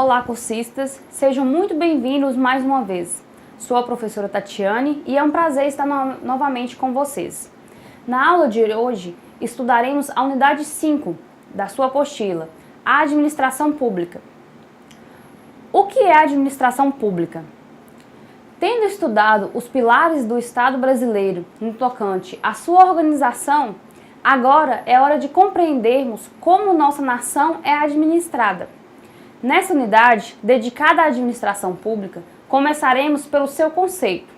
Olá, cursistas! Sejam muito bem-vindos mais uma vez. Sou a professora Tatiane e é um prazer estar novamente com vocês. Na aula de hoje, estudaremos a unidade 5 da sua apostila, a administração pública. O que é a administração pública? Tendo estudado os pilares do Estado brasileiro no tocante à sua organização, agora é hora de compreendermos como nossa nação é administrada. Nessa unidade, dedicada à administração pública, começaremos pelo seu conceito.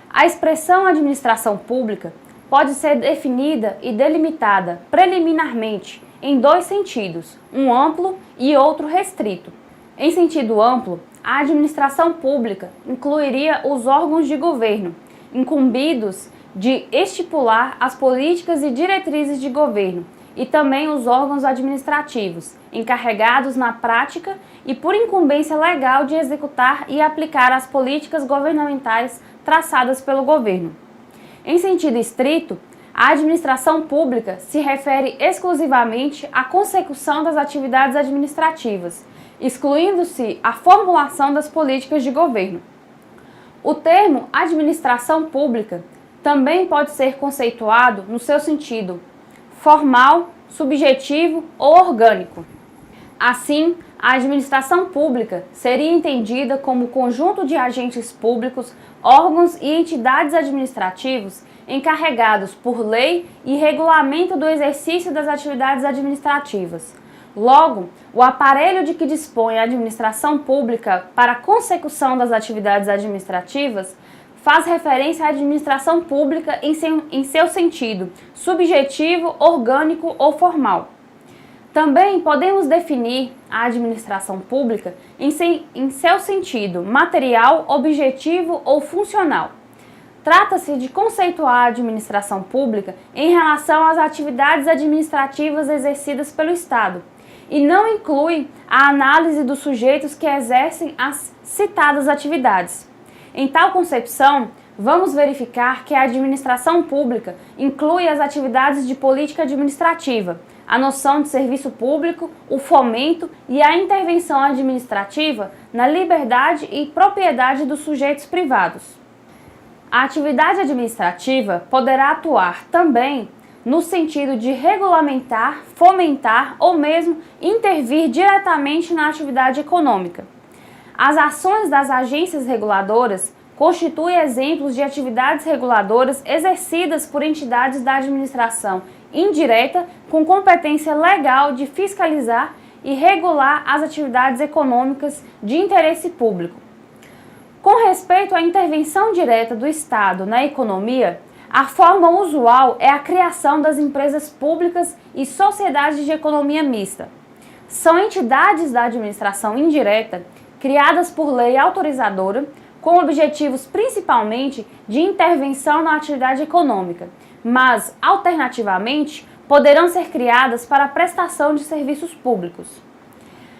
A expressão administração pública pode ser definida e delimitada preliminarmente em dois sentidos, um amplo e outro restrito. Em sentido amplo, a administração pública incluiria os órgãos de governo, incumbidos de estipular as políticas e diretrizes de governo, e também os órgãos administrativos, encarregados na prática e por incumbência legal de executar e aplicar as políticas governamentais traçadas pelo governo. Em sentido estrito, a administração pública se refere exclusivamente à consecução das atividades administrativas, excluindo-se a formulação das políticas de governo. O termo administração pública também pode ser conceituado no seu sentido formal, subjetivo ou orgânico. Assim, a administração pública seria entendida como conjunto de agentes públicos, órgãos e entidades administrativos encarregados por lei e regulamento do exercício das atividades administrativas. Logo, o aparelho de que dispõe a administração pública para a consecução das atividades administrativas faz referência à administração pública em seu sentido subjetivo, orgânico ou formal. Também podemos definir a administração pública em seu sentido material, objetivo ou funcional. Trata-se de conceituar a administração pública em relação às atividades administrativas exercidas pelo Estado, e não inclui a análise dos sujeitos que exercem as citadas atividades. Em tal concepção, vamos verificar que a administração pública inclui as atividades de política administrativa, a noção de serviço público, o fomento e a intervenção administrativa na liberdade e propriedade dos sujeitos privados. A atividade administrativa poderá atuar também no sentido de regulamentar, fomentar ou mesmo intervir diretamente na atividade econômica. As ações das agências reguladoras constituem exemplos de atividades reguladoras exercidas por entidades da administração indireta com competência legal de fiscalizar e regular as atividades econômicas de interesse público. Com respeito à intervenção direta do Estado na economia, a forma usual é a criação das empresas públicas e sociedades de economia mista. São entidades da administração indireta criadas por lei autorizadora, com objetivos principalmente de intervenção na atividade econômica, mas, alternativamente, poderão ser criadas para a prestação de serviços públicos.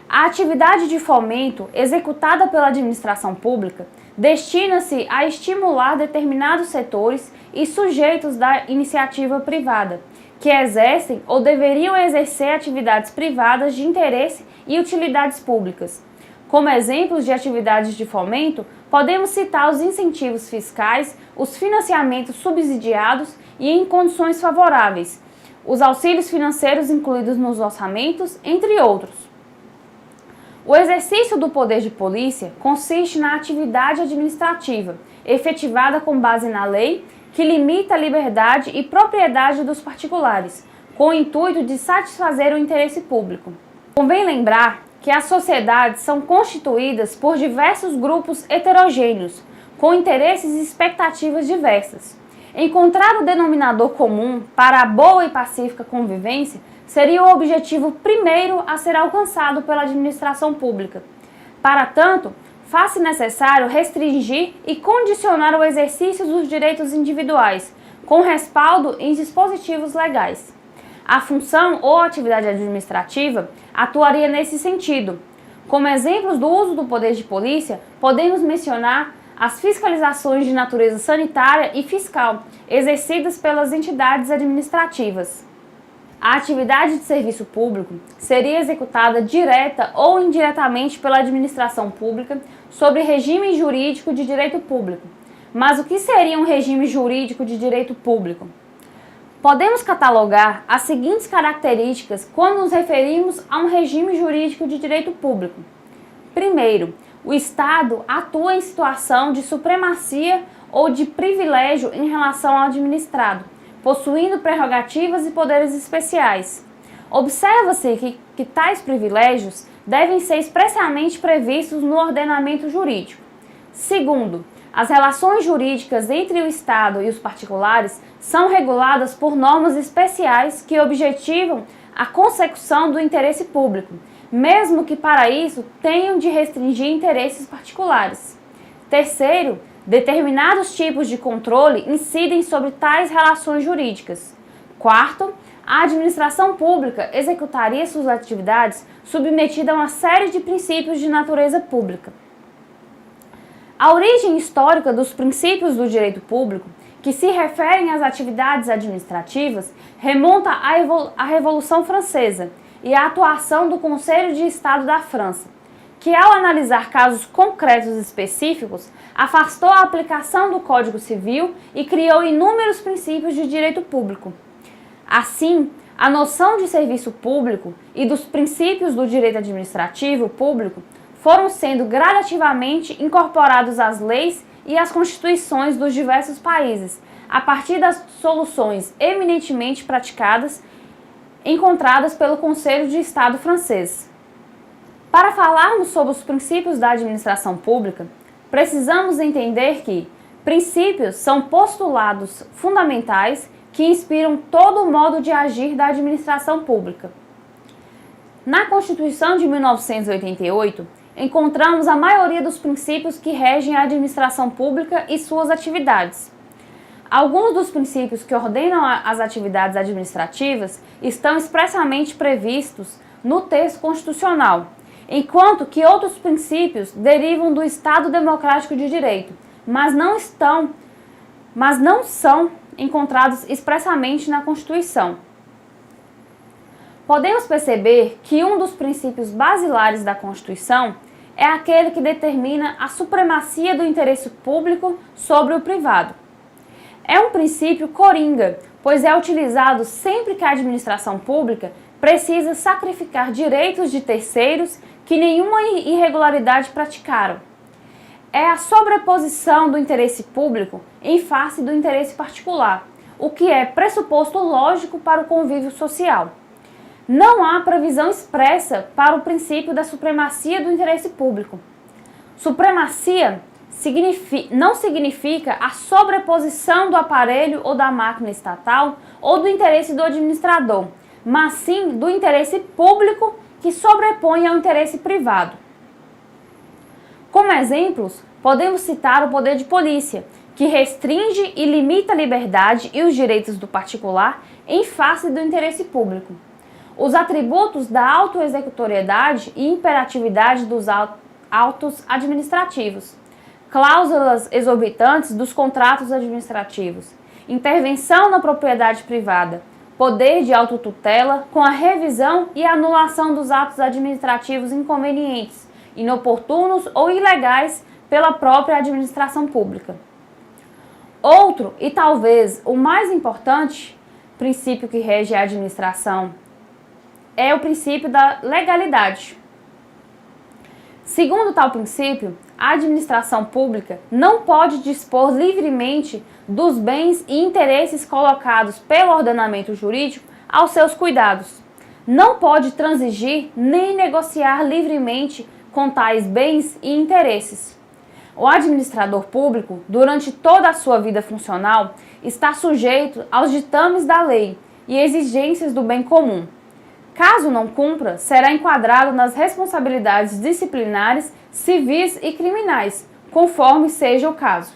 A atividade de fomento executada pela administração pública destina-se a estimular determinados setores e sujeitos da iniciativa privada, que exercem ou deveriam exercer atividades privadas de interesse e utilidades públicas. Como exemplos de atividades de fomento, podemos citar os incentivos fiscais, os financiamentos subsidiados e em condições favoráveis, os auxílios financeiros incluídos nos orçamentos, entre outros. O exercício do poder de polícia consiste na atividade administrativa, efetivada com base na lei, que limita a liberdade e propriedade dos particulares, com o intuito de satisfazer o interesse público. Convém lembrar que as sociedades são constituídas por diversos grupos heterogêneos, com interesses e expectativas diversas. Encontrar o denominador comum para a boa e pacífica convivência seria o objetivo primeiro a ser alcançado pela administração pública. Para tanto, faz-se necessário restringir e condicionar o exercício dos direitos individuais, com respaldo em dispositivos legais. A função ou atividade administrativa atuaria nesse sentido. Como exemplos do uso do poder de polícia, podemos mencionar as fiscalizações de natureza sanitária e fiscal, exercidas pelas entidades administrativas. A atividade de serviço público seria executada direta ou indiretamente pela administração pública sobre regime jurídico de direito público. Mas o que seria um regime jurídico de direito público? Podemos catalogar as seguintes características quando nos referimos a um regime jurídico de direito público. Primeiro, o Estado atua em situação de supremacia ou de privilégio em relação ao administrado, possuindo prerrogativas e poderes especiais. Observa-se que tais privilégios devem ser expressamente previstos no ordenamento jurídico. Segundo, as relações jurídicas entre o Estado e os particulares são reguladas por normas especiais que objetivam a consecução do interesse público, mesmo que para isso tenham de restringir interesses particulares. Terceiro, determinados tipos de controle incidem sobre tais relações jurídicas. Quarto, a administração pública executaria suas atividades submetida a uma série de princípios de natureza pública. A origem histórica dos princípios do direito público, que se referem às atividades administrativas, remonta à Revolução Francesa e à atuação do Conselho de Estado da França, que ao analisar casos concretos específicos, afastou a aplicação do Código Civil e criou inúmeros princípios de direito público. Assim, a noção de serviço público e dos princípios do direito administrativo público foram sendo gradativamente incorporados às leis e às constituições dos diversos países, a partir das soluções eminentemente praticadas encontradas pelo Conselho de Estado francês. Para falarmos sobre os princípios da administração pública, precisamos entender que princípios são postulados fundamentais que inspiram todo o modo de agir da administração pública. Na Constituição de 1988, encontramos a maioria dos princípios que regem a administração pública e suas atividades. Alguns dos princípios que ordenam as atividades administrativas estão expressamente previstos no texto constitucional, enquanto que outros princípios derivam do Estado Democrático de Direito, mas não são encontrados expressamente na Constituição. Podemos perceber que um dos princípios basilares da Constituição é aquele que determina a supremacia do interesse público sobre o privado. É um princípio coringa, pois é utilizado sempre que a administração pública precisa sacrificar direitos de terceiros que nenhuma irregularidade praticaram. É a sobreposição do interesse público em face do interesse particular, o que é pressuposto lógico para o convívio social. Não há previsão expressa para o princípio da supremacia do interesse público. Supremacia não significa a sobreposição do aparelho ou da máquina estatal ou do interesse do administrador, mas sim do interesse público que sobrepõe ao interesse privado. Como exemplos, podemos citar o poder de polícia, que restringe e limita a liberdade e os direitos do particular em face do interesse público. Os atributos da autoexecutoriedade e imperatividade dos autos administrativos, cláusulas exorbitantes dos contratos administrativos, intervenção na propriedade privada, poder de autotutela com a revisão e anulação dos atos administrativos inconvenientes, inoportunos ou ilegais pela própria administração pública. Outro, e talvez o mais importante, princípio que rege a administração é o princípio da legalidade. Segundo tal princípio, a administração pública não pode dispor livremente dos bens e interesses colocados pelo ordenamento jurídico aos seus cuidados. Não pode transigir nem negociar livremente com tais bens e interesses. O administrador público, durante toda a sua vida funcional, está sujeito aos ditames da lei e exigências do bem comum. Caso não cumpra, será enquadrado nas responsabilidades disciplinares, civis e criminais, conforme seja o caso.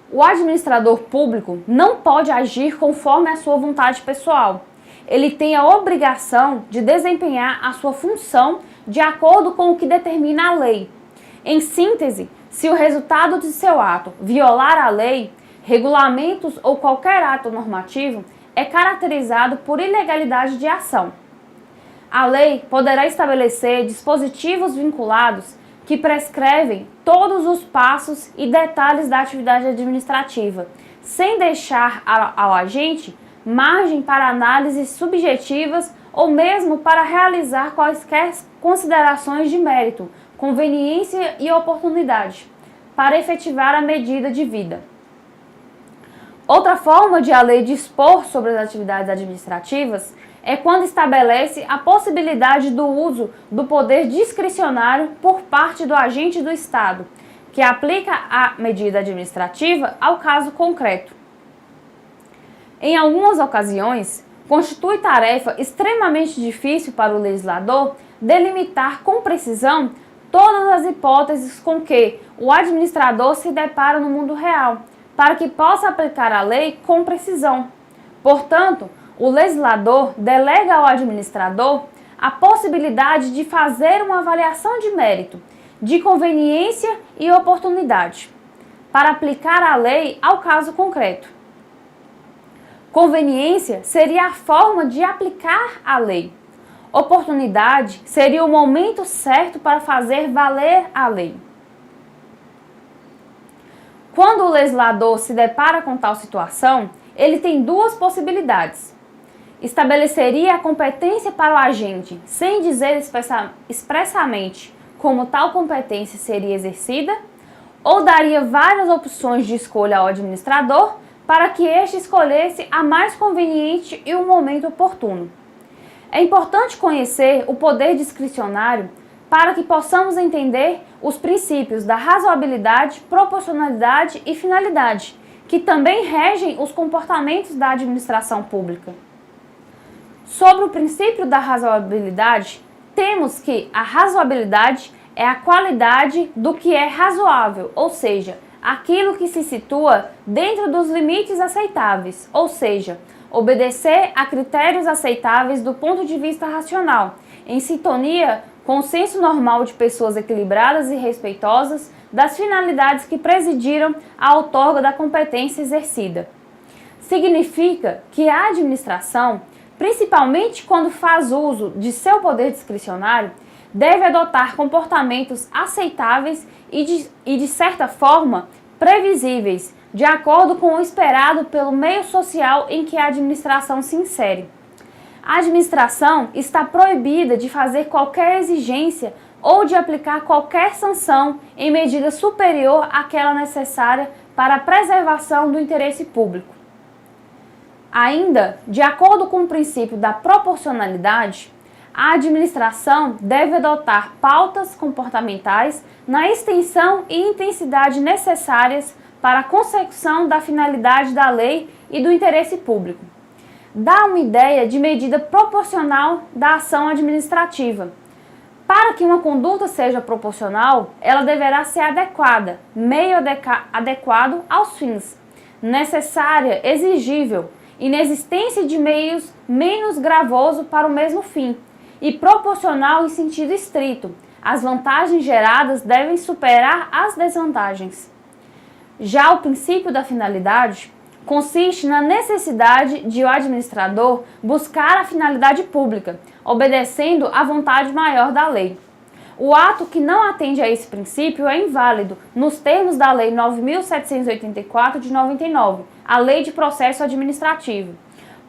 O administrador público não pode agir conforme a sua vontade pessoal. Ele tem a obrigação de desempenhar a sua função de acordo com o que determina a lei. Em síntese, se o resultado de seu ato violar a lei, regulamentos ou qualquer ato normativo, é caracterizado por ilegalidade de ação. A lei poderá estabelecer dispositivos vinculados que prescrevem todos os passos e detalhes da atividade administrativa, sem deixar ao agente margem para análises subjetivas ou mesmo para realizar quaisquer considerações de mérito, conveniência e oportunidade, para efetivar a medida de vida. Outra forma de a lei dispor sobre as atividades administrativas é quando estabelece a possibilidade do uso do poder discricionário por parte do agente do Estado, que aplica a medida administrativa ao caso concreto. Em algumas ocasiões, constitui tarefa extremamente difícil para o legislador delimitar com precisão todas as hipóteses com que o administrador se depara no mundo real, para que possa aplicar a lei com precisão. Portanto, o legislador delega ao administrador a possibilidade de fazer uma avaliação de mérito, de conveniência e oportunidade, para aplicar a lei ao caso concreto. Conveniência seria a forma de aplicar a lei. Oportunidade seria o momento certo para fazer valer a lei. Quando o legislador se depara com tal situação, ele tem duas possibilidades. Estabeleceria a competência para o agente, sem dizer expressamente como tal competência seria exercida, ou daria várias opções de escolha ao administrador para que este escolhesse a mais conveniente e o momento oportuno. É importante conhecer o poder discricionário para que possamos entender os princípios da razoabilidade, proporcionalidade e finalidade, que também regem os comportamentos da administração pública. Sobre o princípio da razoabilidade, temos que a razoabilidade é a qualidade do que é razoável, ou seja, aquilo que se situa dentro dos limites aceitáveis, ou seja, obedecer a critérios aceitáveis do ponto de vista racional, em sintonia com o senso normal de pessoas equilibradas e respeitosas das finalidades que presidiram a outorga da competência exercida. Significa que a administração, principalmente quando faz uso de seu poder discricionário, deve adotar comportamentos aceitáveis e de certa forma, previsíveis, de acordo com o esperado pelo meio social em que a administração se insere. A administração está proibida de fazer qualquer exigência ou de aplicar qualquer sanção em medida superior àquela necessária para a preservação do interesse público. Ainda, de acordo com o princípio da proporcionalidade, a administração deve adotar pautas comportamentais na extensão e intensidade necessárias para a consecução da finalidade da lei e do interesse público. Dá uma ideia de medida proporcional da ação administrativa. Para que uma conduta seja proporcional, ela deverá ser adequada, meio adequado aos fins, necessária, exigível, inexistência de meios menos gravoso para o mesmo fim, e proporcional em sentido estrito. As vantagens geradas devem superar as desvantagens. Já o princípio da finalidade consiste na necessidade de o administrador buscar a finalidade pública, obedecendo à vontade maior da lei. O ato que não atende a esse princípio é inválido, nos termos da Lei 9.784 de 99, a Lei de Processo Administrativo,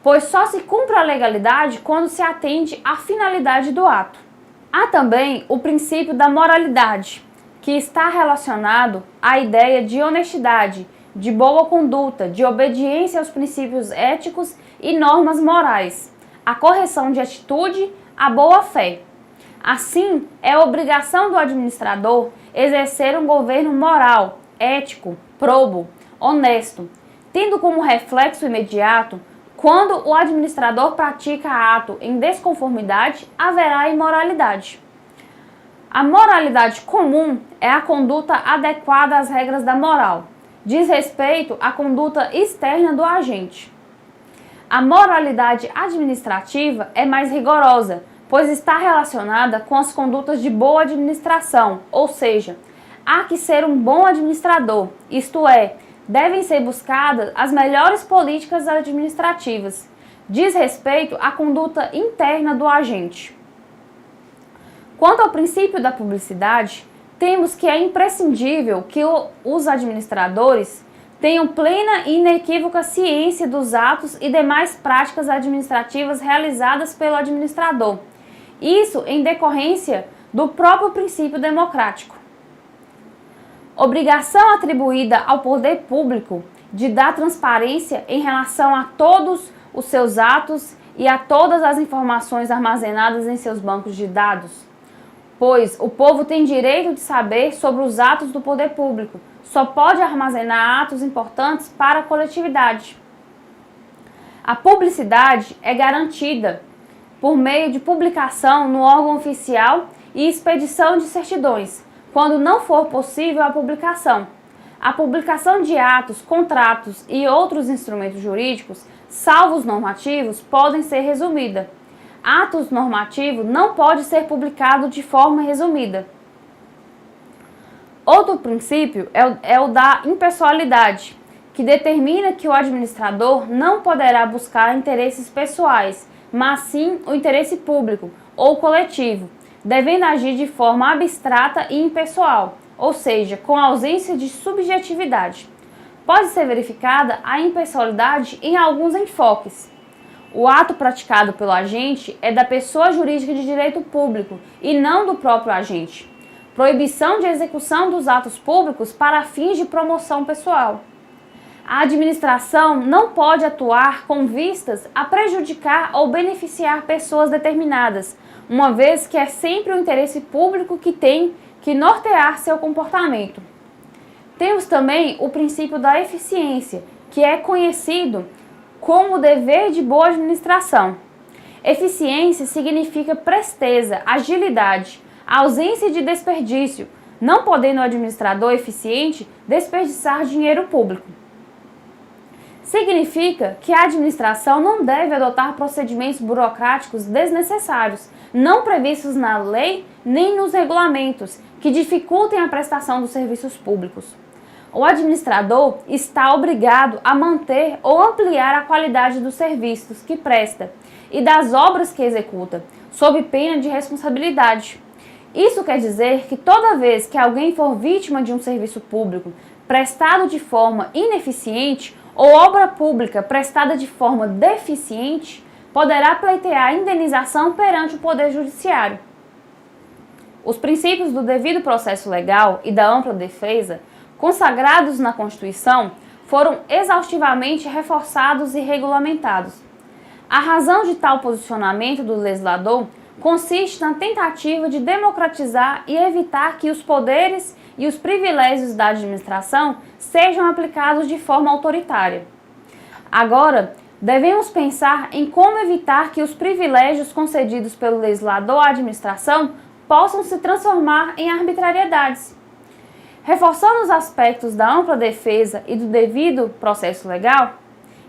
pois só se cumpre a legalidade quando se atende à finalidade do ato. Há também o princípio da moralidade, que está relacionado à ideia de honestidade, de boa conduta, de obediência aos princípios éticos e normas morais, a correção de atitude, a boa-fé. Assim, é obrigação do administrador exercer um governo moral, ético, probo, honesto, tendo como reflexo imediato, quando o administrador pratica ato em desconformidade, haverá imoralidade. A moralidade comum é a conduta adequada às regras da moral. Diz respeito à conduta externa do agente. A moralidade administrativa é mais rigorosa, pois está relacionada com as condutas de boa administração, ou seja, há que ser um bom administrador, isto é, devem ser buscadas as melhores políticas administrativas, diz respeito à conduta interna do agente. Quanto ao princípio da publicidade, temos que é imprescindível que os administradores tenham plena e inequívoca ciência dos atos e demais práticas administrativas realizadas pelo administrador. Isso em decorrência do próprio princípio democrático. Obrigação atribuída ao poder público de dar transparência em relação a todos os seus atos e a todas as informações armazenadas em seus bancos de dados, pois o povo tem direito de saber sobre os atos do poder público, só pode armazenar atos importantes para a coletividade. A publicidade é garantida por meio de publicação no órgão oficial e expedição de certidões, quando não for possível a publicação. A publicação de atos, contratos e outros instrumentos jurídicos, salvo os normativos, podem ser resumida. Atos normativos não pode ser publicado de forma resumida. Outro princípio é o da impessoalidade, que determina que o administrador não poderá buscar interesses pessoais, mas sim o interesse público ou coletivo, devendo agir de forma abstrata e impessoal, ou seja, com ausência de subjetividade. Pode ser verificada a impessoalidade em alguns enfoques. O ato praticado pelo agente é da pessoa jurídica de direito público e não do próprio agente. Proibição de execução dos atos públicos para fins de promoção pessoal. A administração não pode atuar com vistas a prejudicar ou beneficiar pessoas determinadas, uma vez que é sempre o interesse público que tem que nortear seu comportamento. Temos também o princípio da eficiência, que é conhecido como o dever de boa administração. Eficiência significa presteza, agilidade, ausência de desperdício, não podendo o administrador eficiente desperdiçar dinheiro público. Significa que a administração não deve adotar procedimentos burocráticos desnecessários, não previstos na lei nem nos regulamentos, que dificultem a prestação dos serviços públicos. O administrador está obrigado a manter ou ampliar a qualidade dos serviços que presta e das obras que executa, sob pena de responsabilidade. Isso quer dizer que toda vez que alguém for vítima de um serviço público prestado de forma ineficiente ou obra pública prestada de forma deficiente, poderá pleitear indenização perante o Poder Judiciário. Os princípios do devido processo legal e da ampla defesa, consagrados na Constituição, foram exaustivamente reforçados e regulamentados. A razão de tal posicionamento do legislador consiste na tentativa de democratizar e evitar que os poderes e os privilégios da administração sejam aplicados de forma autoritária. Agora, devemos pensar em como evitar que os privilégios concedidos pelo legislador à administração possam se transformar em arbitrariedades. Reforçando os aspectos da ampla defesa e do devido processo legal,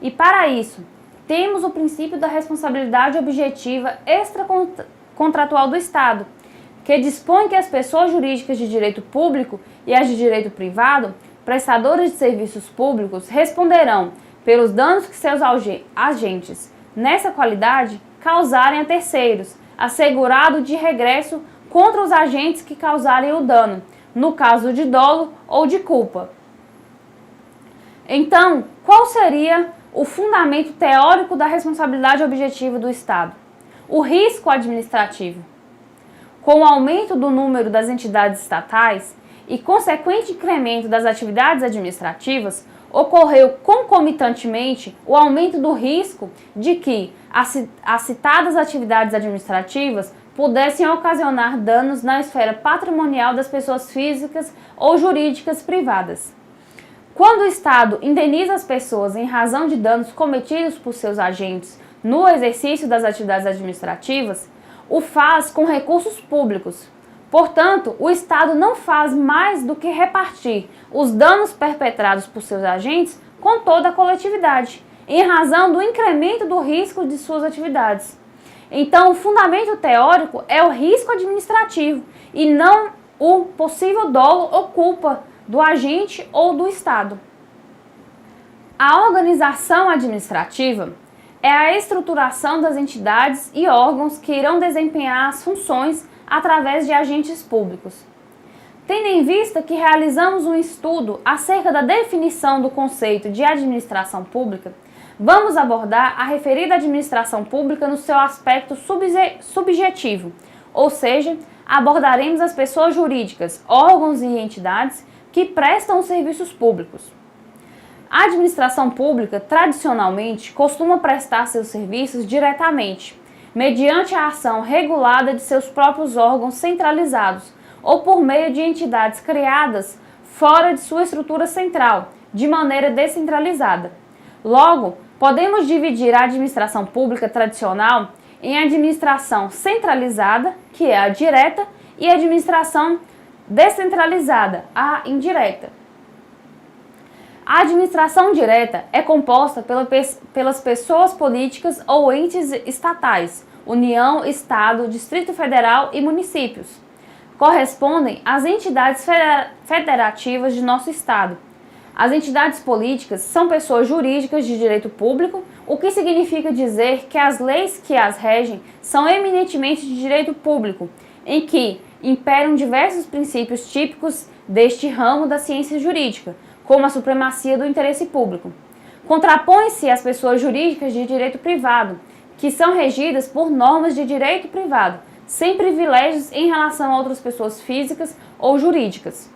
e para isso, temos o princípio da responsabilidade objetiva extracontratual do Estado, que dispõe que as pessoas jurídicas de direito público e as de direito privado, prestadores de serviços públicos, responderão pelos danos que seus agentes, nessa qualidade, causarem a terceiros, assegurado de regresso contra os agentes que causarem o dano, no caso de dolo ou de culpa. Então, qual seria o fundamento teórico da responsabilidade objetiva do Estado? O risco administrativo. Com o aumento do número das entidades estatais e consequente incremento das atividades administrativas, ocorreu concomitantemente o aumento do risco de que as citadas atividades administrativas pudessem ocasionar danos na esfera patrimonial das pessoas físicas ou jurídicas privadas. Quando o Estado indeniza as pessoas em razão de danos cometidos por seus agentes no exercício das atividades administrativas, o faz com recursos públicos. Portanto, o Estado não faz mais do que repartir os danos perpetrados por seus agentes com toda a coletividade, em razão do incremento do risco de suas atividades. Então, o fundamento teórico é o risco administrativo e não o possível dolo ou culpa do agente ou do Estado. A organização administrativa é a estruturação das entidades e órgãos que irão desempenhar as funções através de agentes públicos. Tendo em vista que realizamos um estudo acerca da definição do conceito de administração pública, vamos abordar a referida administração pública no seu aspecto subjetivo, ou seja, abordaremos as pessoas jurídicas, órgãos e entidades que prestam os serviços públicos. A administração pública, tradicionalmente, costuma prestar seus serviços diretamente, mediante a ação regulada de seus próprios órgãos centralizados, ou por meio de entidades criadas fora de sua estrutura central, de maneira descentralizada. Logo, podemos dividir a administração pública tradicional em administração centralizada, que é a direta, e administração descentralizada, a indireta. A administração direta é composta pelas pessoas políticas ou entes estatais, União, Estado, Distrito Federal e municípios. Correspondem às entidades federativas de nosso Estado. As entidades políticas são pessoas jurídicas de direito público, o que significa dizer que as leis que as regem são eminentemente de direito público, em que imperam diversos princípios típicos deste ramo da ciência jurídica, como a supremacia do interesse público. Contrapõe-se às pessoas jurídicas de direito privado, que são regidas por normas de direito privado, sem privilégios em relação a outras pessoas físicas ou jurídicas.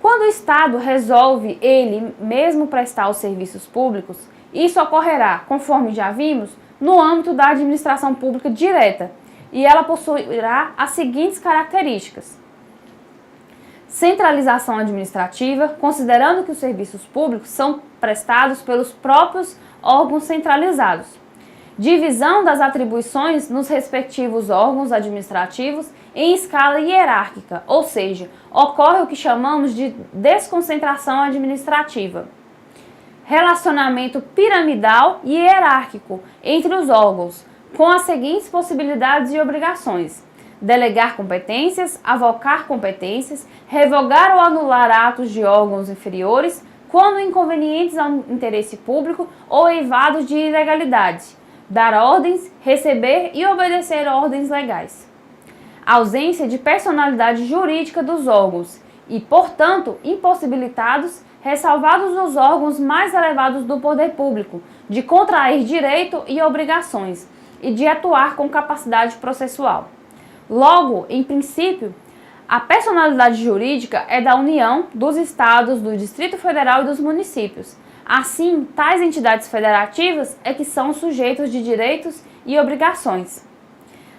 Quando o Estado resolve ele mesmo prestar os serviços públicos, isso ocorrerá, conforme já vimos, no âmbito da administração pública direta, e ela possuirá as seguintes características: centralização administrativa, considerando que os serviços públicos são prestados pelos próprios órgãos centralizados. Divisão das atribuições nos respectivos órgãos administrativos em escala hierárquica, ou seja, ocorre o que chamamos de desconcentração administrativa. Relacionamento piramidal e hierárquico entre os órgãos, com as seguintes possibilidades e obrigações: delegar competências, avocar competências, revogar ou anular atos de órgãos inferiores quando inconvenientes ao interesse público ou eivados de ilegalidade, dar ordens, receber e obedecer ordens legais. Ausência de personalidade jurídica dos órgãos e, portanto, impossibilitados, ressalvados os órgãos mais elevados do poder público, de contrair direito e obrigações e de atuar com capacidade processual. Logo, em princípio, a personalidade jurídica é da União, dos Estados, do Distrito Federal e dos municípios. Assim, tais entidades federativas é que são sujeitos de direitos e obrigações.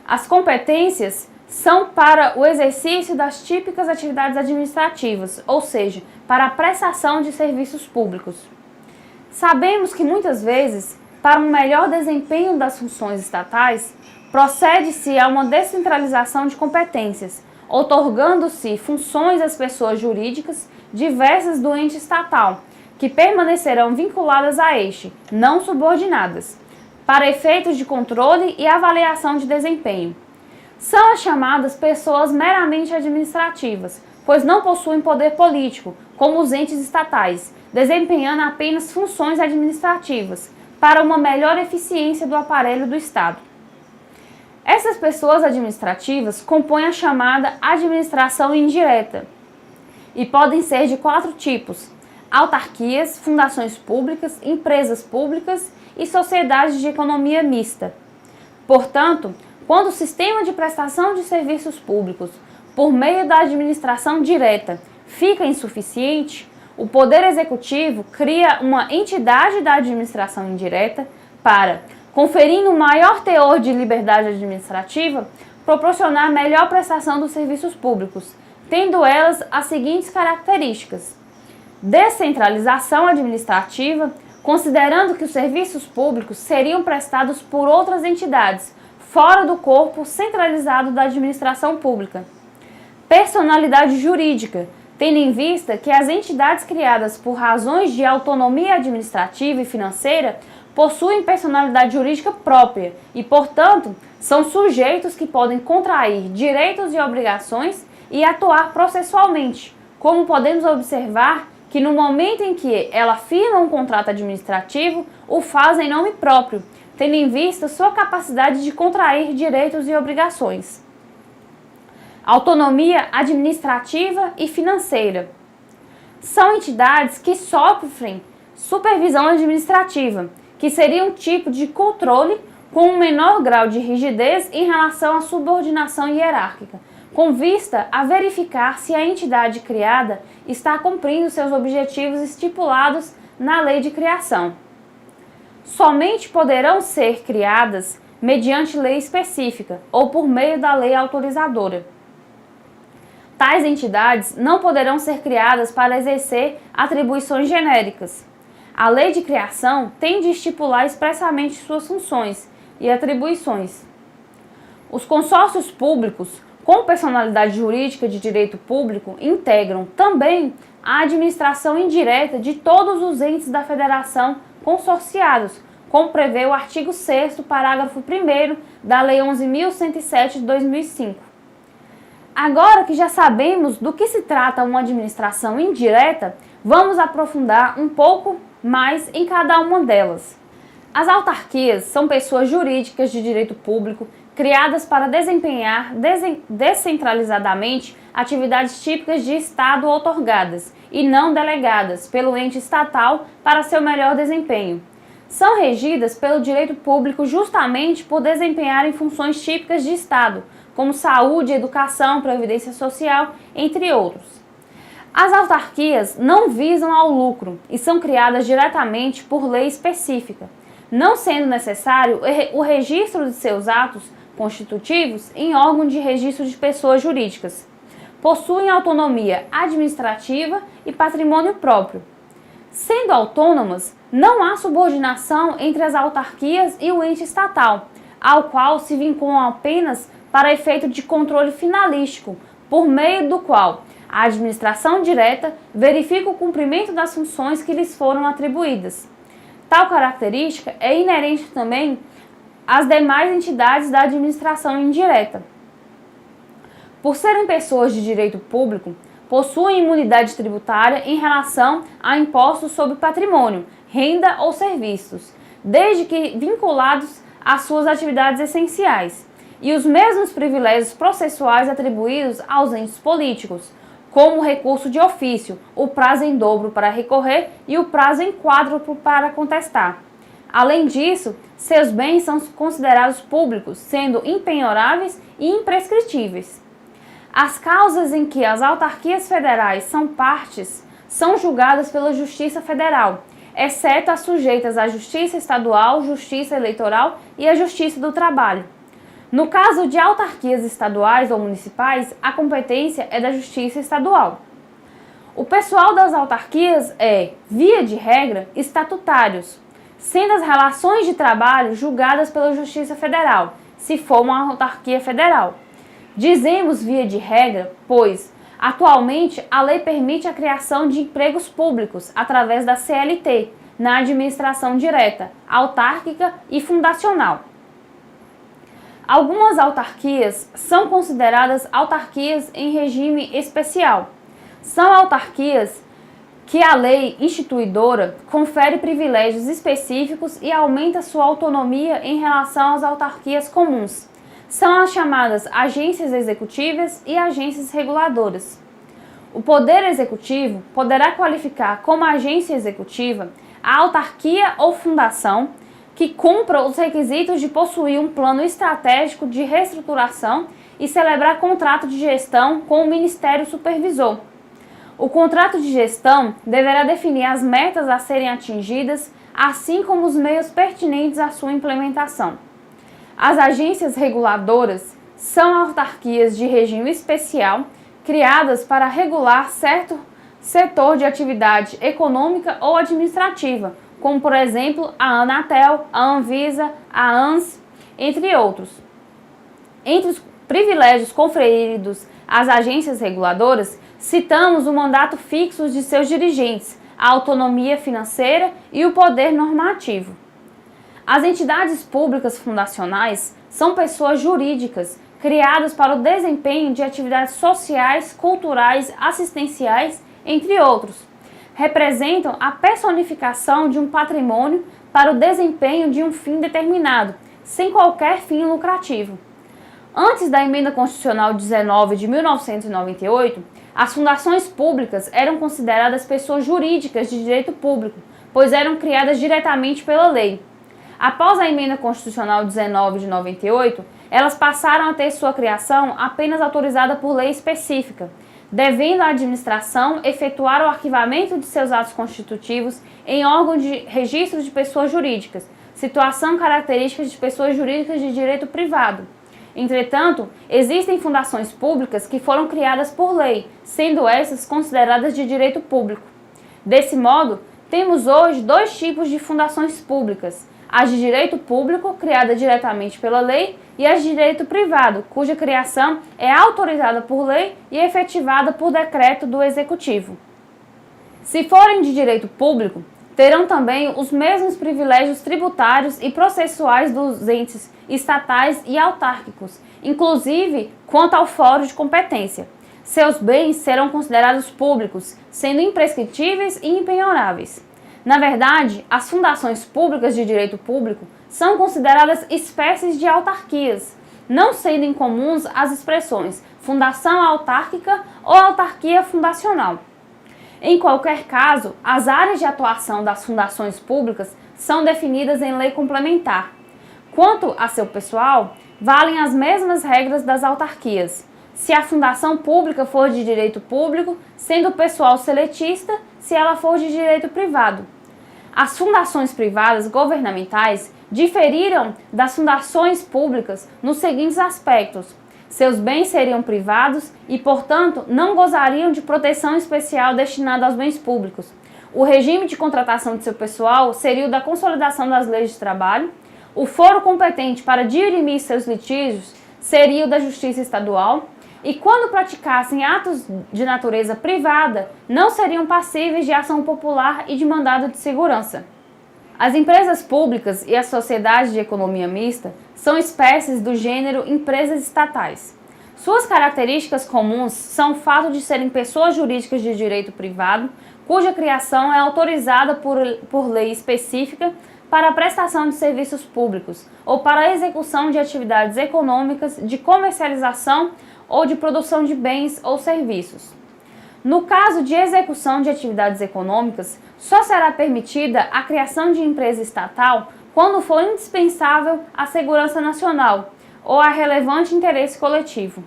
As competências são para o exercício das típicas atividades administrativas, ou seja, para a prestação de serviços públicos. Sabemos que muitas vezes, para um melhor desempenho das funções estatais, procede-se a uma descentralização de competências, outorgando-se funções às pessoas jurídicas diversas do ente estatal, que permanecerão vinculadas a este, não subordinadas, para efeitos de controle e avaliação de desempenho. São as chamadas pessoas meramente administrativas, pois não possuem poder político, como os entes estatais, desempenhando apenas funções administrativas, para uma melhor eficiência do aparelho do Estado. Essas pessoas administrativas compõem a chamada administração indireta e podem ser de 4 tipos: autarquias, fundações públicas, empresas públicas e sociedades de economia mista. Portanto, quando o sistema de prestação de serviços públicos, por meio da administração direta, fica insuficiente, o Poder Executivo cria uma entidade da administração indireta para, conferindo maior teor de liberdade administrativa, proporcionar melhor prestação dos serviços públicos, tendo elas as seguintes características: descentralização administrativa, considerando que os serviços públicos seriam prestados por outras entidades, fora do corpo centralizado da administração pública. Personalidade jurídica, tendo em vista que as entidades criadas por razões de autonomia administrativa e financeira possuem personalidade jurídica própria e, portanto, são sujeitos que podem contrair direitos e obrigações e atuar processualmente, como podemos observar que no momento em que ela firma um contrato administrativo, o faz em nome próprio, tendo em vista sua capacidade de contrair direitos e obrigações. Autonomia administrativa e financeira. São entidades que sofrem supervisão administrativa, que seria um tipo de controle com um menor grau de rigidez em relação à subordinação hierárquica, com vista a verificar se a entidade criada está cumprindo seus objetivos estipulados na lei de criação. Somente poderão ser criadas mediante lei específica ou por meio da lei autorizadora. Tais entidades não poderão ser criadas para exercer atribuições genéricas. A lei de criação tem de estipular expressamente suas funções e atribuições. Os consórcios públicos, com personalidade jurídica de direito público, integram também a administração indireta de todos os entes da federação consorciados, como prevê o artigo 6º, parágrafo 1º da Lei 11.107 de 2005. Agora que já sabemos do que se trata uma administração indireta, vamos aprofundar um pouco mais em cada uma delas. As autarquias são pessoas jurídicas de direito público criadas para desempenhar descentralizadamente atividades típicas de Estado outorgadas e não delegadas pelo ente estatal para seu melhor desempenho. São regidas pelo direito público justamente por desempenharem funções típicas de Estado, como saúde, educação, previdência social, entre outros. As autarquias não visam ao lucro e são criadas diretamente por lei específica, não sendo necessário o registro de seus atos constitutivos em órgão de registro de pessoas jurídicas. Possuem autonomia administrativa e patrimônio próprio. Sendo autônomas, não há subordinação entre as autarquias e o ente estatal, ao qual se vinculam apenas para efeito de controle finalístico, por meio do qual a administração direta verifica o cumprimento das funções que lhes foram atribuídas. Tal característica é inerente também às demais entidades da administração indireta. Por serem pessoas de direito público, possuem imunidade tributária em relação a impostos sobre patrimônio, renda ou serviços, desde que vinculados às suas atividades essenciais, e os mesmos privilégios processuais atribuídos aos entes políticos, como o recurso de ofício, o prazo em dobro para recorrer e o prazo em quádruplo para contestar. Além disso, seus bens são considerados públicos, sendo impenhoráveis e imprescritíveis. As causas em que as autarquias federais são partes são julgadas pela Justiça Federal, exceto as sujeitas à Justiça Estadual, Justiça Eleitoral e à Justiça do Trabalho. No caso de autarquias estaduais ou municipais, a competência é da Justiça Estadual. O pessoal das autarquias é, via de regra, estatutários, sendo as relações de trabalho julgadas pela Justiça Federal, se for uma autarquia federal. Dizemos via de regra, pois, atualmente, a lei permite a criação de empregos públicos através da CLT, na administração direta, autárquica e fundacional. Algumas autarquias são consideradas autarquias em regime especial. São autarquias que a lei instituidora confere privilégios específicos e aumenta sua autonomia em relação às autarquias comuns. São as chamadas agências executivas e agências reguladoras. O Poder Executivo poderá qualificar como agência executiva a autarquia ou fundação que cumpra os requisitos de possuir um plano estratégico de reestruturação e celebrar contrato de gestão com o Ministério Supervisor. O contrato de gestão deverá definir as metas a serem atingidas, assim como os meios pertinentes à sua implementação. As agências reguladoras são autarquias de regime especial criadas para regular certo setor de atividade econômica ou administrativa, como, por exemplo, a Anatel, a Anvisa, a ANS, entre outros. Entre os privilégios conferidos às agências reguladoras, citamos o mandato fixo de seus dirigentes, a autonomia financeira e o poder normativo. As entidades públicas fundacionais são pessoas jurídicas criadas para o desempenho de atividades sociais, culturais, assistenciais, entre outros. Representam a personificação de um patrimônio para o desempenho de um fim determinado, sem qualquer fim lucrativo. Antes da Emenda Constitucional 19 de 1998, as fundações públicas eram consideradas pessoas jurídicas de direito público, pois eram criadas diretamente pela lei. Após a Emenda Constitucional 19 de 98, elas passaram a ter sua criação apenas autorizada por lei específica, devendo a administração efetuar o arquivamento de seus atos constitutivos em órgão de registro de pessoas jurídicas, situação característica de pessoas jurídicas de direito privado. Entretanto, existem fundações públicas que foram criadas por lei, sendo essas consideradas de direito público. Desse modo, temos hoje dois tipos de fundações públicas: as de direito público, criadas diretamente pela lei, e as de direito privado, cuja criação é autorizada por lei e efetivada por decreto do Executivo. Se forem de direito público, terão também os mesmos privilégios tributários e processuais dos entes estatais e autárquicos, inclusive quanto ao foro de competência. Seus bens serão considerados públicos, sendo imprescritíveis e impenhoráveis. Na verdade, as fundações públicas de direito público são consideradas espécies de autarquias, não sendo incomuns as expressões fundação autárquica ou autarquia fundacional. Em qualquer caso, as áreas de atuação das fundações públicas são definidas em lei complementar. Quanto a seu pessoal, valem as mesmas regras das autarquias. Se a fundação pública for de direito público, sendo o pessoal seletista, se ela for de direito privado. As fundações privadas governamentais diferiram das fundações públicas nos seguintes aspectos: seus bens seriam privados e, portanto, não gozariam de proteção especial destinada aos bens públicos. O regime de contratação de seu pessoal seria o da consolidação das leis de trabalho. O foro competente para dirimir seus litígios seria o da Justiça Estadual. E quando praticassem atos de natureza privada, não seriam passíveis de ação popular e de mandado de segurança. As empresas públicas e as sociedades de economia mista são espécies do gênero empresas estatais. Suas características comuns são o fato de serem pessoas jurídicas de direito privado, cuja criação é autorizada por lei específica para a prestação de serviços públicos ou para a execução de atividades econômicas de comercialização ou de produção de bens ou serviços. No caso de execução de atividades econômicas, só será permitida a criação de empresa estatal quando for indispensável à segurança nacional ou a relevante interesse coletivo.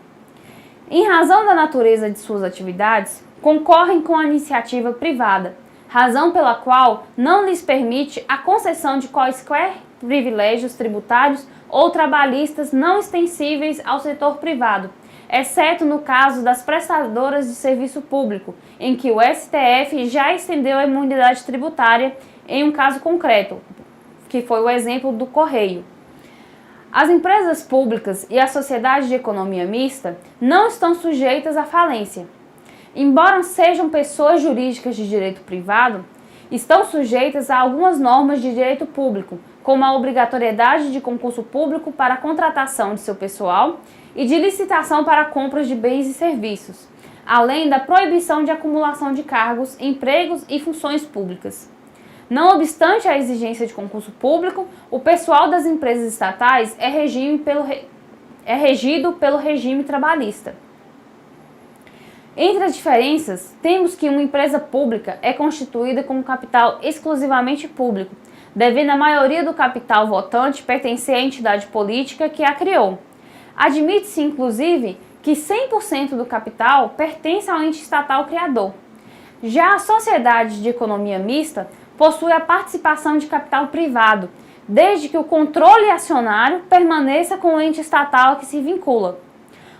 Em razão da natureza de suas atividades, concorrem com a iniciativa privada, razão pela qual não lhes permite a concessão de quaisquer privilégios tributários ou trabalhistas não extensíveis ao setor privado, exceto no caso das prestadoras de serviço público, em que o STF já estendeu a imunidade tributária em um caso concreto, que foi o exemplo do Correio. As empresas públicas e a sociedade de economia mista não estão sujeitas à falência. Embora sejam pessoas jurídicas de direito privado, estão sujeitas a algumas normas de direito público, como a obrigatoriedade de concurso público para a contratação de seu pessoal e de licitação para compras de bens e serviços, além da proibição de acumulação de cargos, empregos e funções públicas. Não obstante a exigência de concurso público, o pessoal das empresas estatais é regido pelo regime trabalhista. Entre as diferenças, temos que uma empresa pública é constituída com capital exclusivamente público, devendo a maioria do capital votante pertencer à entidade política que a criou. Admite-se, inclusive, que 100% do capital pertence ao ente estatal criador. Já a sociedade de economia mista possui a participação de capital privado, desde que o controle acionário permaneça com o ente estatal a que se vincula.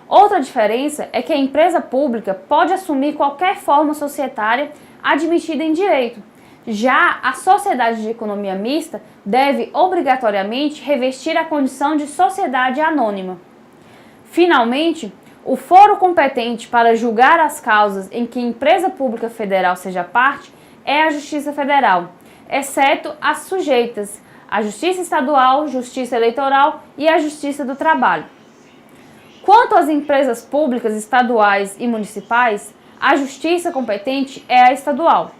Outra diferença é que a empresa pública pode assumir qualquer forma societária admitida em direito. Já a sociedade de economia mista deve obrigatoriamente revestir a condição de sociedade anônima. Finalmente, o foro competente para julgar as causas em que empresa pública federal seja parte é a Justiça Federal, exceto as sujeitas à Justiça Estadual, Justiça Eleitoral e à Justiça do Trabalho. Quanto às empresas públicas estaduais e municipais, a justiça competente é a estadual.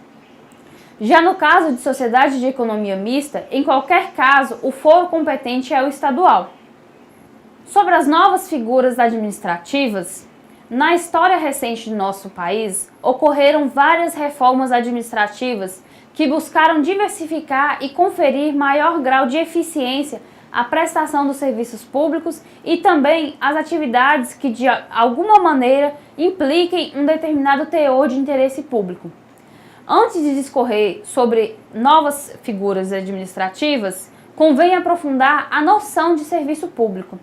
Já no caso de sociedade de economia mista, em qualquer caso, o foro competente é o estadual. Sobre as novas figuras administrativas, na história recente do nosso país, ocorreram várias reformas administrativas que buscaram diversificar e conferir maior grau de eficiência à prestação dos serviços públicos e também às atividades que, de alguma maneira, impliquem um determinado teor de interesse público. Antes de discorrer sobre novas figuras administrativas, convém aprofundar a noção de serviço público.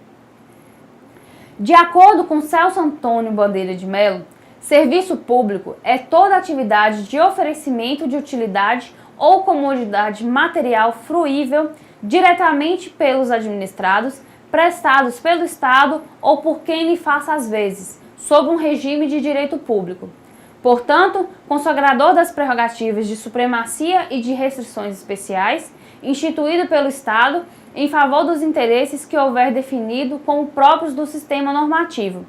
De acordo com Celso Antônio Bandeira de Mello, serviço público é toda atividade de oferecimento de utilidade ou comodidade material fruível diretamente pelos administrados, prestados pelo Estado ou por quem lhe faça as vezes, sob um regime de direito público. Portanto, consagrador das prerrogativas de supremacia e de restrições especiais, instituído pelo Estado em favor dos interesses que houver definido como próprios do sistema normativo.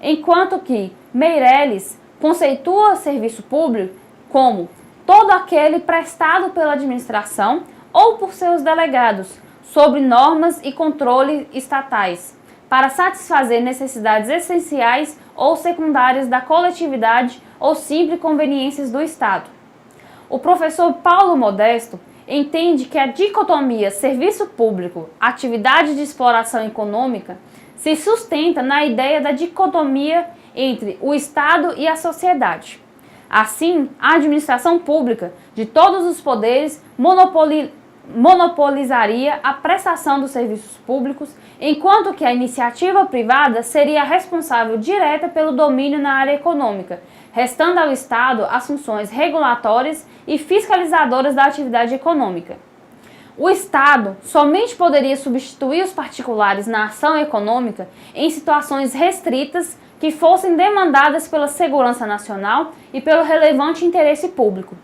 Enquanto que Meirelles conceitua serviço público como todo aquele prestado pela administração ou por seus delegados, sobre normas e controle estatais, para satisfazer necessidades essenciais ou secundárias da coletividade ou simples conveniências do Estado. O professor Paulo Modesto entende que a dicotomia serviço público, atividade de exploração econômica, se sustenta na ideia da dicotomia entre o Estado e a sociedade. Assim, a administração pública de todos os poderes monopolizaria a prestação dos serviços públicos, enquanto que a iniciativa privada seria responsável direta pelo domínio na área econômica, restando ao Estado as funções regulatórias e fiscalizadoras da atividade econômica. O Estado somente poderia substituir os particulares na ação econômica em situações restritas que fossem demandadas pela segurança nacional e pelo relevante interesse público.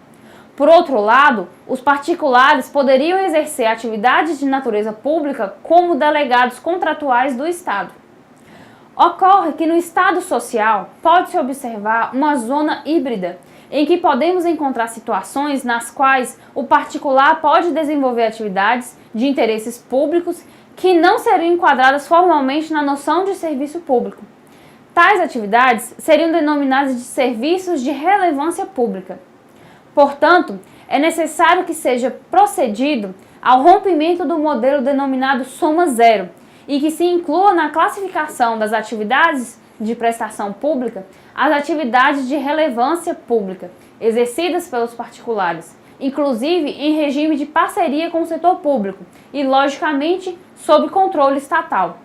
Por outro lado, os particulares poderiam exercer atividades de natureza pública como delegados contratuais do Estado. Ocorre que no Estado social pode-se observar uma zona híbrida, em que podemos encontrar situações nas quais o particular pode desenvolver atividades de interesses públicos que não seriam enquadradas formalmente na noção de serviço público. Tais atividades seriam denominadas de serviços de relevância pública. Portanto, é necessário que seja procedido ao rompimento do modelo denominado soma zero e que se inclua na classificação das atividades de prestação pública as atividades de relevância pública exercidas pelos particulares, inclusive em regime de parceria com o setor público e, logicamente, sob controle estatal.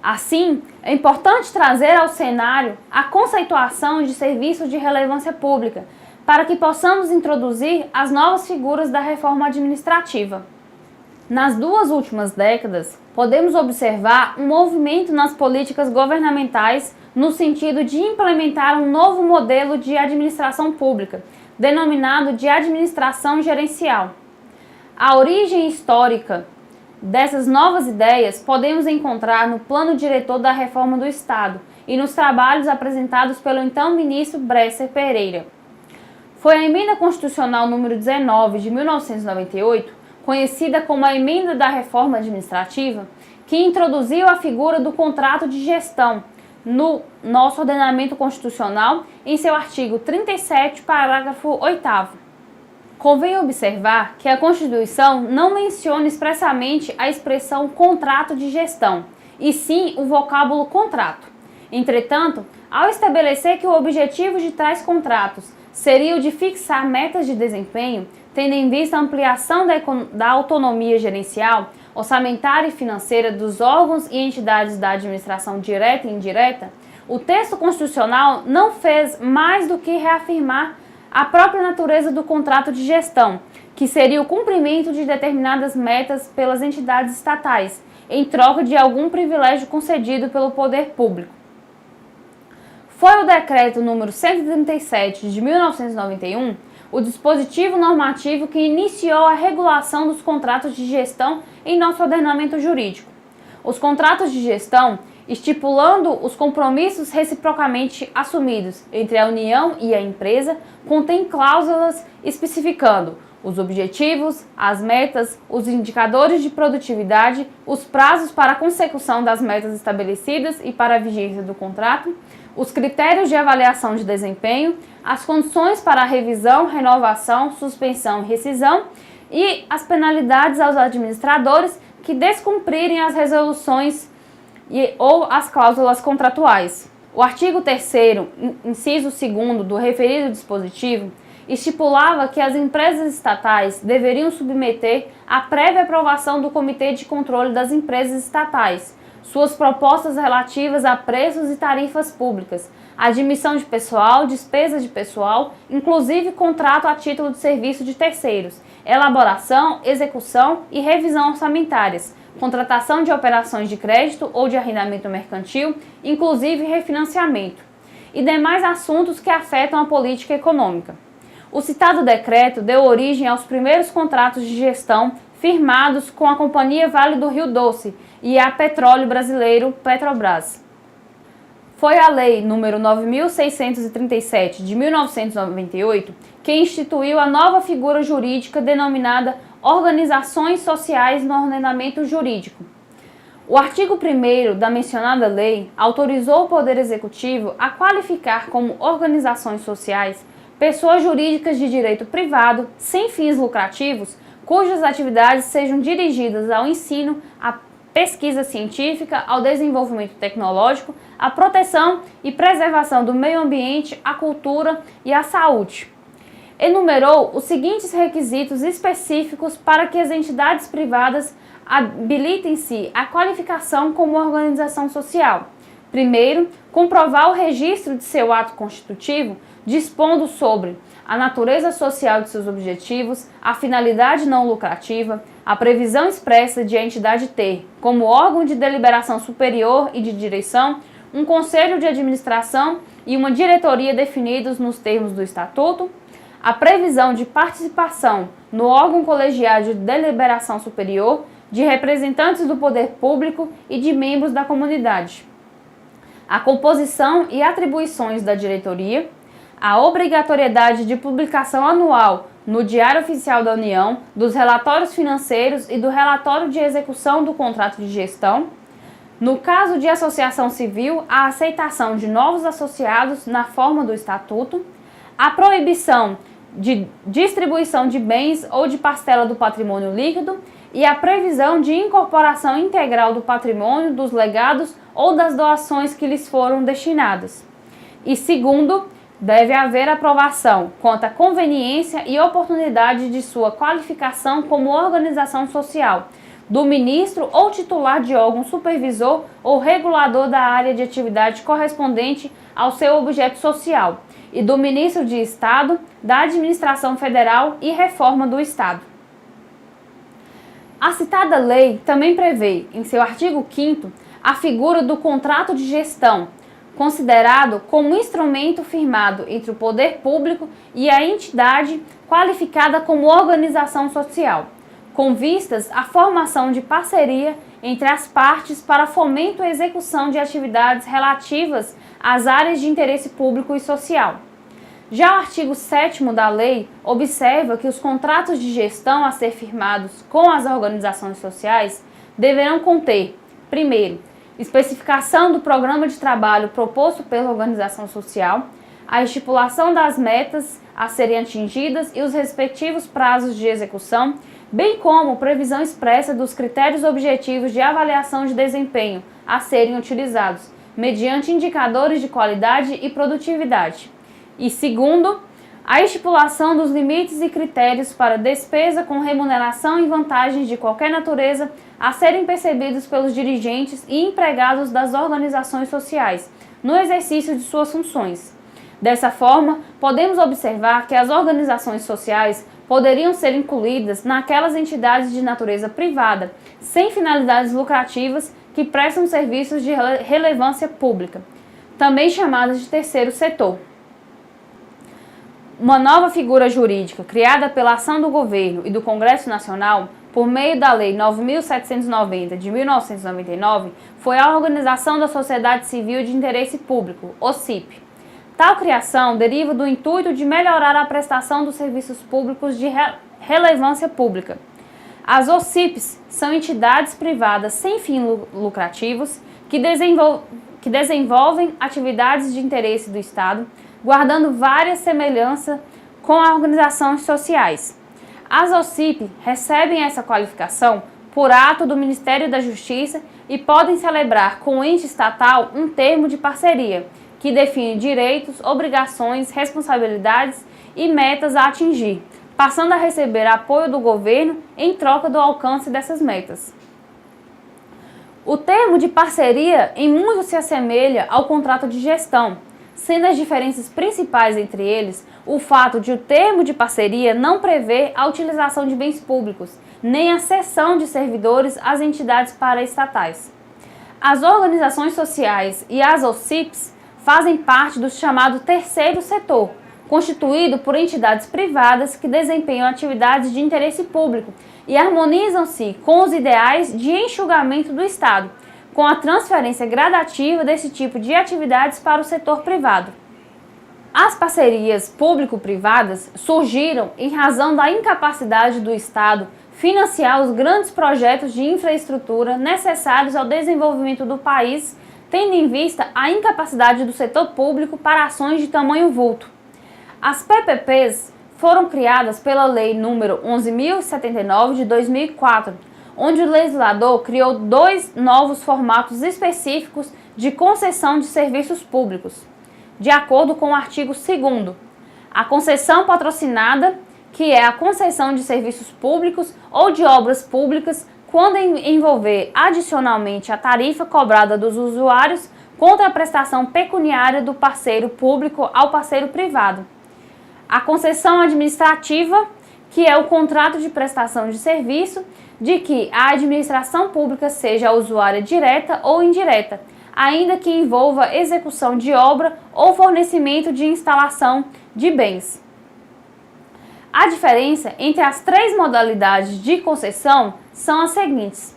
Assim, é importante trazer ao cenário a conceituação de serviços de relevância pública, para que possamos introduzir as novas figuras da reforma administrativa. Nas duas últimas décadas, podemos observar um movimento nas políticas governamentais no sentido de implementar um novo modelo de administração pública, denominado de administração gerencial. A origem histórica dessas novas ideias podemos encontrar no plano diretor da reforma do Estado e nos trabalhos apresentados pelo então ministro Bresser Pereira. Foi a Emenda Constitucional número 19 de 1998, conhecida como a Emenda da Reforma Administrativa, que introduziu a figura do contrato de gestão no nosso ordenamento constitucional em seu artigo 37, parágrafo 8º. Convém observar que a Constituição não menciona expressamente a expressão contrato de gestão, e sim o vocábulo contrato. Entretanto, ao estabelecer que o objetivo de tais contratos seria o de fixar metas de desempenho, tendo em vista a ampliação da autonomia gerencial, orçamentária e financeira dos órgãos e entidades da administração direta e indireta, o texto constitucional não fez mais do que reafirmar a própria natureza do contrato de gestão, que seria o cumprimento de determinadas metas pelas entidades estatais, em troca de algum privilégio concedido pelo poder público. Foi o Decreto número 137 de 1991, o dispositivo normativo que iniciou a regulação dos contratos de gestão em nosso ordenamento jurídico. Os contratos de gestão estipulando os compromissos reciprocamente assumidos entre a União e a empresa, contém cláusulas especificando os objetivos, as metas, os indicadores de produtividade, os prazos para a consecução das metas estabelecidas e para a vigência do contrato, os critérios de avaliação de desempenho, as condições para a revisão, renovação, suspensão e rescisão e as penalidades aos administradores que descumprirem as resoluções ou as cláusulas contratuais. O artigo 3º, inciso 2º do referido dispositivo, estipulava que as empresas estatais deveriam submeter à prévia aprovação do Comitê de Controle das Empresas Estatais suas propostas relativas a preços e tarifas públicas, admissão de pessoal, despesas de pessoal, inclusive contrato a título de serviço de terceiros, elaboração, execução e revisão orçamentárias, contratação de operações de crédito ou de arrendamento mercantil, inclusive refinanciamento, e demais assuntos que afetam a política econômica. O citado decreto deu origem aos primeiros contratos de gestão firmados com a Companhia Vale do Rio Doce e a Petróleo Brasileiro Petrobras. Foi a Lei nº 9.637 de 1998 que instituiu a nova figura jurídica denominada Organizações Sociais no Ordenamento Jurídico. O artigo 1º da mencionada lei autorizou o Poder Executivo a qualificar como organizações sociais pessoas jurídicas de direito privado, sem fins lucrativos, cujas atividades sejam dirigidas ao ensino, à pesquisa científica, ao desenvolvimento tecnológico, à proteção e preservação do meio ambiente, à cultura e à saúde. Enumerou os seguintes requisitos específicos para que as entidades privadas habilitem-se à qualificação como organização social. Primeiro, comprovar o registro de seu ato constitutivo, dispondo sobre a natureza social de seus objetivos, a finalidade não lucrativa, a previsão expressa de a entidade ter, como órgão de deliberação superior e de direção, um conselho de administração e uma diretoria definidos nos termos do Estatuto, a previsão de participação no órgão colegiado de deliberação superior, de representantes do poder público e de membros da comunidade, a composição e atribuições da diretoria, a obrigatoriedade de publicação anual no Diário Oficial da União dos relatórios financeiros e do relatório de execução do contrato de gestão. No caso de associação civil, a aceitação de novos associados na forma do Estatuto, a proibição de distribuição de bens ou de parcela do patrimônio líquido e a previsão de incorporação integral do patrimônio, dos legados ou das doações que lhes foram destinadas. E segundo, deve haver aprovação quanto à conveniência e oportunidade de sua qualificação como organização social, do ministro ou titular de órgão supervisor ou regulador da área de atividade correspondente ao seu objeto social, e do ministro de Estado, da Administração Federal e Reforma do Estado. A citada lei também prevê, em seu artigo 5º, a figura do contrato de gestão, considerado como instrumento firmado entre o poder público e a entidade qualificada como organização social, com vistas à formação de parceria entre as partes para fomento e execução de atividades relativas às áreas de interesse público e social. Já o artigo 7º da lei observa que os contratos de gestão a ser firmados com as organizações sociais deverão conter, primeiro, especificação do programa de trabalho proposto pela organização social, a estipulação das metas a serem atingidas e os respectivos prazos de execução, bem como previsão expressa dos critérios objetivos de avaliação de desempenho a serem utilizados, mediante indicadores de qualidade e produtividade. E segundo, a estipulação dos limites e critérios para despesa com remuneração e vantagens de qualquer natureza a serem percebidos pelos dirigentes e empregados das organizações sociais, no exercício de suas funções. Dessa forma, podemos observar que as organizações sociais poderiam ser incluídas naquelas entidades de natureza privada, sem finalidades lucrativas, que prestam serviços de relevância pública, também chamadas de terceiro setor. Uma nova figura jurídica criada pela ação do governo e do Congresso Nacional por meio da Lei 9.790 de 1999, foi a Organização da Sociedade Civil de Interesse Público, OCIP. Tal criação deriva do intuito de melhorar a prestação dos serviços públicos de relevância pública. As OCIPs são entidades privadas sem fins lucrativos que desenvolvem atividades de interesse do Estado, guardando várias semelhanças com as organizações sociais. As OCIP recebem essa qualificação por ato do Ministério da Justiça e podem celebrar com o ente estatal um termo de parceria, que define direitos, obrigações, responsabilidades e metas a atingir, passando a receber apoio do governo em troca do alcance dessas metas. O termo de parceria em muito se assemelha ao contrato de gestão, sendo as diferenças principais entre eles o fato de o termo de parceria não prever a utilização de bens públicos, nem a cessão de servidores às entidades paraestatais. As organizações sociais e as OCIPs fazem parte do chamado terceiro setor, constituído por entidades privadas que desempenham atividades de interesse público e harmonizam-se com os ideais de enxugamento do Estado, com a transferência gradativa desse tipo de atividades para o setor privado. As parcerias público-privadas surgiram em razão da incapacidade do Estado financiar os grandes projetos de infraestrutura necessários ao desenvolvimento do país, tendo em vista a incapacidade do setor público para ações de tamanho vulto. As PPPs foram criadas pela Lei nº 11.079 de 2004, onde o legislador criou 2 novos formatos específicos de concessão de serviços públicos, de acordo com o artigo 2º. A concessão patrocinada, que é a concessão de serviços públicos ou de obras públicas, quando envolver adicionalmente a tarifa cobrada dos usuários contra a prestação pecuniária do parceiro público ao parceiro privado. A concessão administrativa, que é o contrato de prestação de serviço de que a administração pública seja a usuária direta ou indireta, ainda que envolva execução de obra ou fornecimento de instalação de bens. A diferença entre as 3 modalidades de concessão são as seguintes.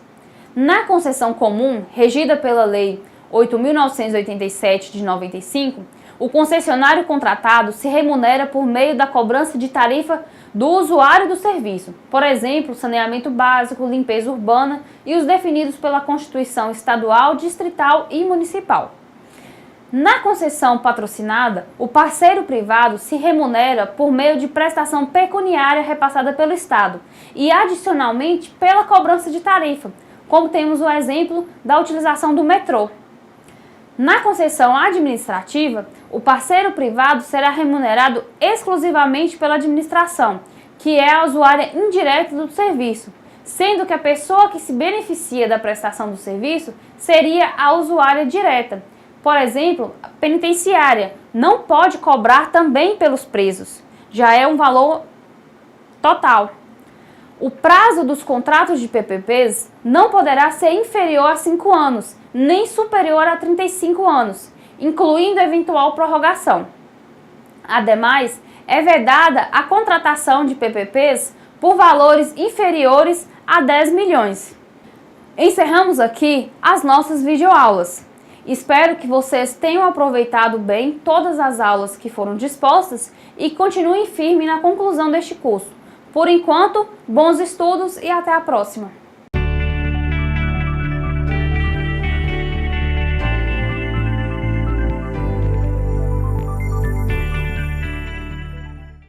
Na concessão comum, regida pela Lei 8.987 de 95, o concessionário contratado se remunera por meio da cobrança de tarifa do usuário do serviço, por exemplo, saneamento básico, limpeza urbana e os definidos pela Constituição Estadual, Distrital e Municipal. Na concessão patrocinada, o parceiro privado se remunera por meio de prestação pecuniária repassada pelo Estado e, adicionalmente, pela cobrança de tarifa, como temos o exemplo da utilização do metrô. Na concessão administrativa, o parceiro privado será remunerado exclusivamente pela administração, que é a usuária indireta do serviço, sendo que a pessoa que se beneficia da prestação do serviço seria a usuária direta. Por exemplo, a penitenciária não pode cobrar também pelos presos, já é um valor total. O prazo dos contratos de PPPs não poderá ser inferior a 5 anos, nem superior a 35 anos, incluindo eventual prorrogação. Ademais, é vedada a contratação de PPPs por valores inferiores a 10 milhões. Encerramos aqui as nossas videoaulas. Espero que vocês tenham aproveitado bem todas as aulas que foram dispostas e continuem firmes na conclusão deste curso. Por enquanto, bons estudos e até a próxima!